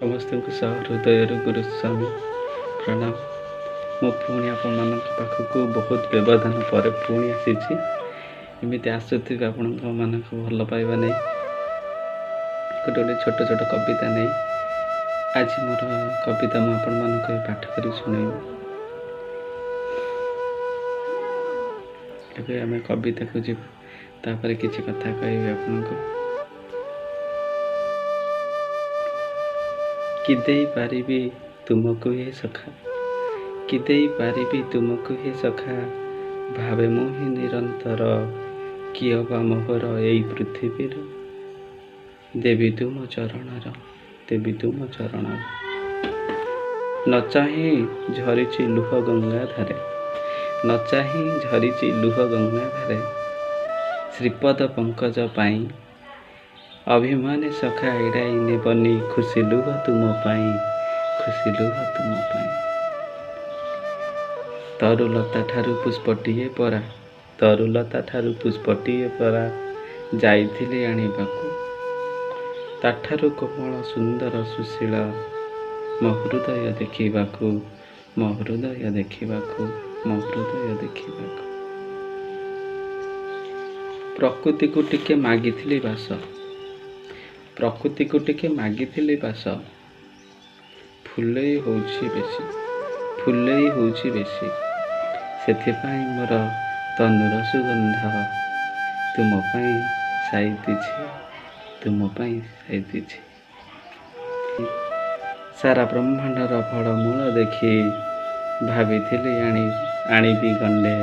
समस्त हृदय गुरुस्वामी प्रणाम। मु पुणी आपण पाखक बहुत व्यवधान पर पुणी आसी एमती आसुथी आपण मानक भल पाइबा नहीं गोटे गोटे छोट छोट कविता नहीं आज मोर कविता मुझे पाठ कर शुणाइबी। आम कविता को जीपर किसी कथा कह आपको कि देई पारिबी तुमको हे सखा, कि देई पारिबी तुमको हे सखा, भावे मोहि निरंतर किए बा मोहर एई पृथ्वीर, देवी तुम चरणर, देवी तुम चरणर। न चाहि झरिछि लुह गंगा धारे, न चाहि झरिछि लुह गंगा धारे, श्रीपद पंकज पाई अभिमानी सखा एड़ाई नेबनी खुशी लुह तुम पाई, खुशी लुह तुम पाई। तरुलता ठारू पुष्पटिए परा, तरुलता ठारू पुष्पटिए परा जाइथिले आनिबाकू, ताठारू कोमल सुंदर सुशील मो हृदय देखिबाकू, मो हृदय देखिबाकू, मो हृदय देखिबाकू। प्रकृति को टिके मागिथिली बास, प्रकृति को टिके मागिथिली बास, फुलई होउछि बेसी, फुलई होउछि बेसी, सेथिपाई मोर तनुर सुगंध तुम पाई साइतिछि, तुम पाई साइतिछि। सारा ब्रह्मांडर फलमूल देखि भाविथिली आनिबी गंडे,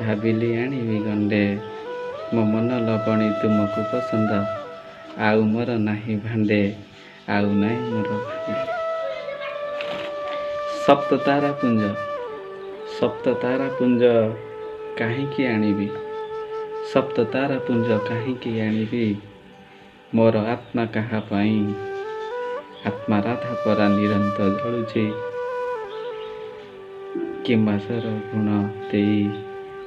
भाविली आनिबी गंडे, मो मन लगणी तुमको पसंद, आउ मोर नाही भांडे, आउ नाही मोर भांडे। सप्त तारा पुंज, सप्त तारा पुंज काहींकी आनिबी, सप्त तारा पुंज काहींकी आनिबी, मोर आत्मा कहा पाई, आत्मा राधा परा निरंतर जलुछि, किंबासर गुण देई,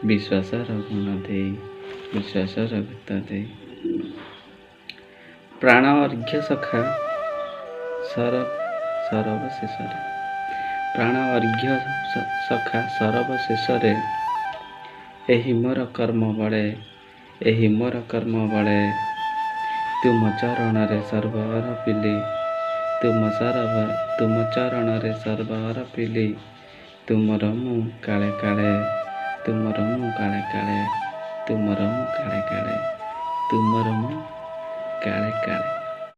विश्वासर गुण देई, विश्वासर गीत देई। प्राण अर्घ्य सखा सरब शेषरे, प्राण अर्घ्य सखा सरब शेषरे, एही मोर कर्म बळे, एही मोर कर्म बळे, तुम चरण रे सर्वर पिली, तुम चरण रे सर्वर पिली, तुमर मु काले काले, तुमर मु काले काले, तुमर मु काले काले, तुमर मु काले काले।